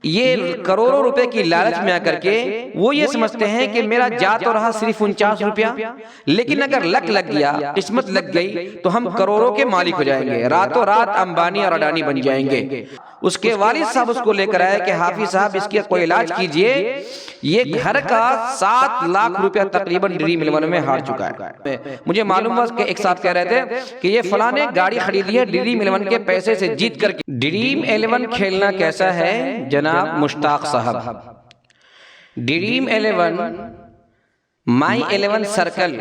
ये करोड़ों रुपए की लालच में आकर के वो ये समझते हैं कि मेरा जा तो रहा सिर्फ 49 रुपया, लेकिन अगर लक लग गया, किस्मत लग गई तो हम करोड़ों के मालिक हो जाएंगे, रातों रात अंबानी और अडानी बन जाएंगे। उसके वालिद साहब उसको लेकर आए कि हाफिज साहब इसका कोई इलाज कीजिए। ये घर का 7 लाख रुपया तकरीबन ड्रीम 11 में हार चुका है। मुझे मालूम हुआ कि एक साथ कह रहे थे कि ये फलां ने गाड़ी खरीदी है ड्रीम 11 के पैसे से जीत करके। ड्रीम 11 खेलना कैसा है जनाब मुश्ताक साहब? ड्रीम 11, माई 11 सर्कल,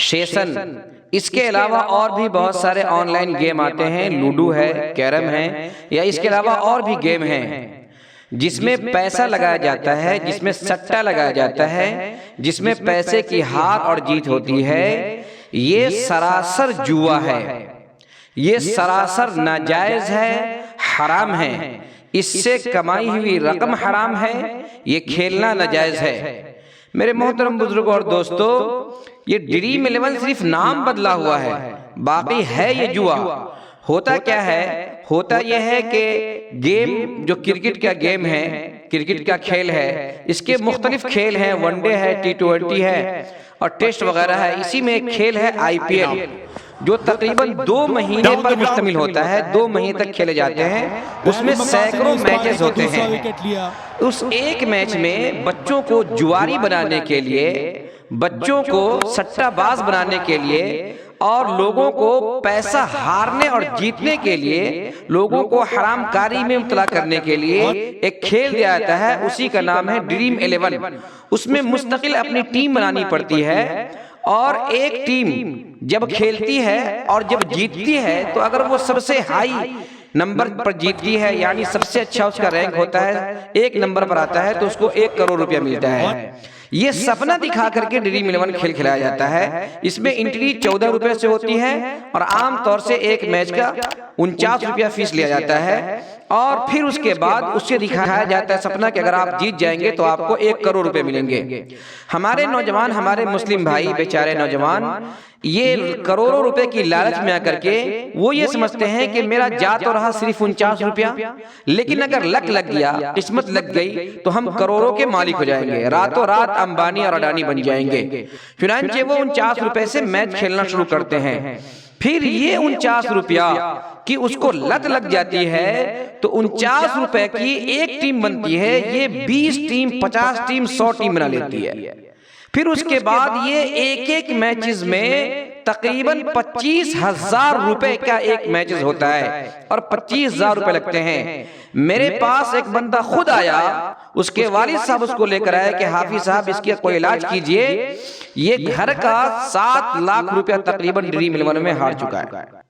शेषन, इसके अलावा और भी बहुत सारे ऑनलाइन गेम आते हैं, लूडो है, कैरम है, या इसके अलावा और भी गेम हैं जिसमें पैसा लगाया जाता है, जिसमें सट्टा लगाया जाता है, जिसमें पैसे की हार और जीत होती है। ये सरासर जुआ है, ये सरासर नाजायज है, हराम है। इससे कमाई हुई रकम हराम है, ये खेलना नाजायज है। मेरे मोहतरम बुजुर्गों और दोस्तों, ये ड्रीम 11 सिर्फ नाम बदला हुआ है, बाकी है ये जुआ। होता क्या है? होता यह है कि गेम जो क्रिकेट का गेम है, क्रिकेट का खेल है, इसके मुख्तलिफ खेल हैं, वनडे है, T20 है और टेस्ट वगैरह है। इसी में एक खेल है IPL, जो तकरीबन 2 महीने पर मुश्तमिल होता है, 2 महीने तक खेले जाते हैं। उसमें सैकड़ों मैचेस होते हैं। उस एक मैच में बच्चों को जुआरी बनाने के लिए, बच्चों को सट्टाबाज बनाने के लिए और लोगों को पैसा हारने और जीतने के लिए, लोगों को हरामकारी में मुब्तला करने के लिए एक खेल दिया जाता है। उसी का नाम है ड्रीम 11। उसमें मुस्तकिल अपनी टीम बनानी पड़ती है और एक टीम जब खेलती है और जब जीतती है तो अगर वो सबसे हाई नंबर पर जीतती है, यानी सबसे अच्छा उसका रैंक होता है, 1 नंबर पर आता है, तो उसको 1 करोड़ रुपया मिलता है। ये सपना दिखा करके ड्रीम 11 खेल खिलाया जाता है। इसमें एंट्री 14 रुपए से होती है और आमतौर से एक मैच का 49 रुपया फीस लिया जाता है। और फिर उसके बाद उससे दिखाया जाता है सपना कि अगर आप जीत जाएंगे तो आपको 1 करोड़ रुपए मिलेंगे। हमारे नौजवान, हमारे मुस्लिम भाई बेचारे नौजवान, ये करोड़ों रुपए की लालच में आकर के वो ये समझते हैं कि मेरा जा तो रहा सिर्फ 49 रुपया, लेकिन अगर लक लग गया, किस्मत लग गई तो हम करोड़ों के मालिक हो जाएंगे, रातों रात अंबानी और अडानी बन जाएंगे। चुनांचे वो 49 रुपए से मैच खेलना शुरू करते हैं। फिर ये 49 रुपया की उसको लत लग जाती है तो 49 रुपए की एक टीम बनती है, ये 20 टीम, 50 टीम, 100 टीम बना लेती है। फिर उसके बाद ये एक मैचेस में तकरीबन 25,000 रुपए का एक मैचेस होता है और 25,000 रुपए लगते हैं। मेरे पास एक बंदा खुद आया, उसके वालिद साहब उसको लेकर आए कि हाफिज साहब इसका कोई इलाज कीजिए। ये घर का 7 लाख रुपया तकरीबन ड्रीम 11 में हार चुका है।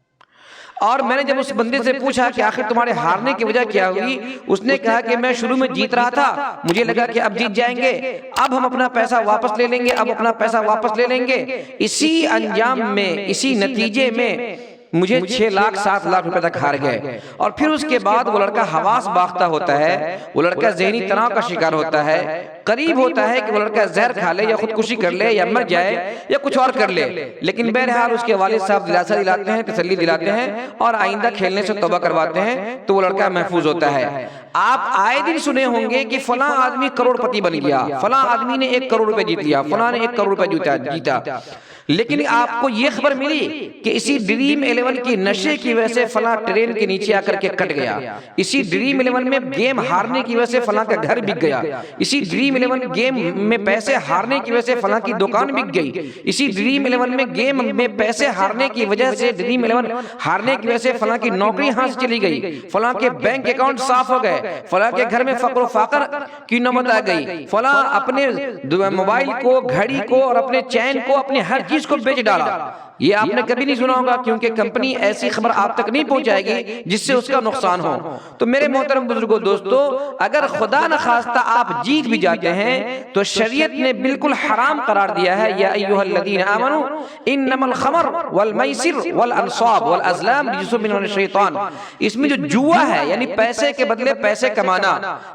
और मैंने जब उस बंदे से पूछा कि आखिर तुम्हारे हारने की वजह क्या हुई, उसने कहा कि मैं शुरू में जीत रहा था, मुझे लगा कि अब जीत जाएंगे, अब हम अपना पैसा वापस ले लेंगे, अब अपना पैसा वापस ले लेंगे। इसी अंजाम में, इसी नतीजे में मुझे 6 लाख 7 लाख रुपए तक हार गए। और फिर उसके बाद वो लड़का हवास बाख्ता होता है, वो लड़का ज़हनी तनाव का शिकार होता है। करीब होता है कि वो लड़का जहर खा ले या खुदकुशी कर ले या मर जाए या कुछ और कर ले, लेकिन बहरहाल उसके वालिद साहब दिलासा दिलाते हैं, तसल्ली दिलाते हैं और आइंदा खेलने से तौबा करवाते हैं, तो वो लड़का महफूज होता है। आप आए दिन सुने होंगे कि फलां आदमी करोड़पति बन गया, फलां आदमी ने 1 करोड़ रुपए जीत लिया, फलां ने 1 करोड़ रुपए जीता। लेकिन आपको यह खबर मिली कि इसी ड्रीम 11 की नशे की वजह से फलां ट्रेन के नीचे आकर के कट गया, इसी ड्रीम 11 में गेम हारने की वजह से फलां का घर बिक गया, इसी ड्रीम 11 गेम में पैसे हारने की वजह से फलां की दुकान बिक गई, इसी ड्रीम 11 में गेम में पैसे हारने की वजह से, ड्रीम 11 हारने की वजह से फलां की नौकरी हाथ से चली गई, फलां के बैंक अकाउंट साफ हो गए, फलां के घर में फक्र फाकर की नौबत आ गई, फलां अपने मोबाइल को, घड़ी को और अपने चैन को, अपने हर चीज को बेच डाला। ये आपने कभी नहीं सुना होगा, क्योंकि कंपनी ऐसी खबर आप तक नहीं पहुंचाएगी जिससे उसका नुकसान हो। तो मेरे मोहतरम बुजुर्गों दोस्तों, अगर खुदा न खास्ता आप जीत भी जाते हैं तो शरीयत ने बिल्कुल हराम करार दिया है, या अय्युहल्लज़ीना आमनू इन्नमल खमर वल मैसिर वल अंसाब वल अज़लाम रिज्सुम मिनश शैतान। इसमें जो जुआ है, यानी पैसे के बदले पैसे कमाना,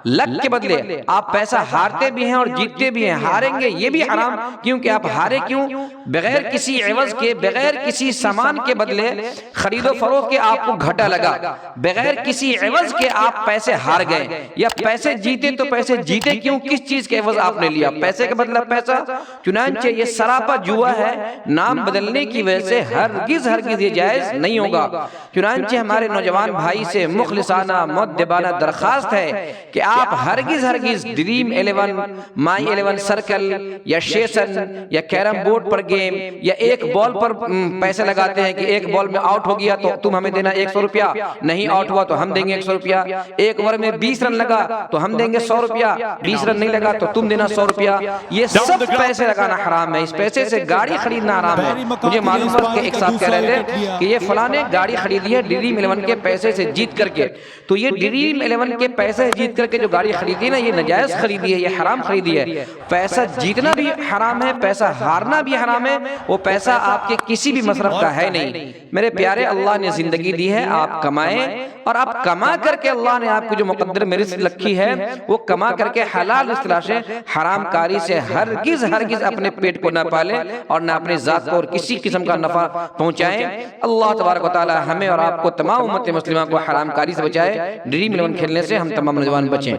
लक के बदले आप पैसा हारते भी हैं और जीतते भी हैं, हारेंगे ये भी हराम, क्योंकि आप हारे क्यों? बगैर किसी एवज के, बगैर बगैर किसी सामान के बदले खरीदो फरोख्त के आपको घाटा लगा, बगैर किसी एवज के आप पैसे हार गए, या पैसे जीते तो पैसे जीते क्यों, किस चीज के एवज आपने लिया, पैसे का बदला पैसा। चुनांचे ये सरापा जुआ है, नाम बदलने की वजह से हरगिज हरगिज ये जायज नहीं होगा। चुनांचे हमारे नौजवान भाई से मुखलिसाना मुद्दबाना दरखास्त है कि आप हरगिज हरगिज ड्रीम 11, माई 11 सर्कल या शेसन या कैरम बोर्ड पर गेम या एक बॉल पर पैसे लगाते हैं कि एक बॉल में आउट हो गया तो तुम हमें देना 100 रुपया, नहीं आउट हुआ तो हम देंगे 100 रुपया, एक ओवर में 20 रन लगा तो हम देंगे 100 रुपया, 20 रन नहीं लगा तो तुम देना 100 रुपया। ये सब पैसे लगाना हराम है, इस पैसे से गाड़ी खरीदना हराम है। मुझे मालूम है कि एक साहब कह रहे थे कि ये फलाने गाड़ी खरीदी है ड्रीम 11 के पैसे से जीत करके, तो ये ड्रीम 11 के पैसे जीत करके जो गाड़ी खरीदी ना, ये नाजायज खरीदी है, ये हराम खरीदी है। पैसा जीतना भी हराम है, पैसा हारना भी हराम है, वो पैसा आपके किसी भी मसरफ का है नहीं। मेरे प्यारे, अल्लाह ने जिंदगी दी है, आप कमाएं, और आप कमा करके अल्लाह ने आपको जो मुकद्दर में रिज़्क़ रखी है वो कमा करके हलाल इस्तेलाह से, हराम कारी से हरगिज हरगिज अपने पेट को न पाले और न अपने ज़ात को और किसी किस्म का नफा पहुंचाएं। अल्लाह तबारक व तआला हमें और आपको तमाम उम्मत मुस्लिमा को हराम कारी से बचाए, ड्रीम 11 खेलने से हम तमाम नौजवान बचें।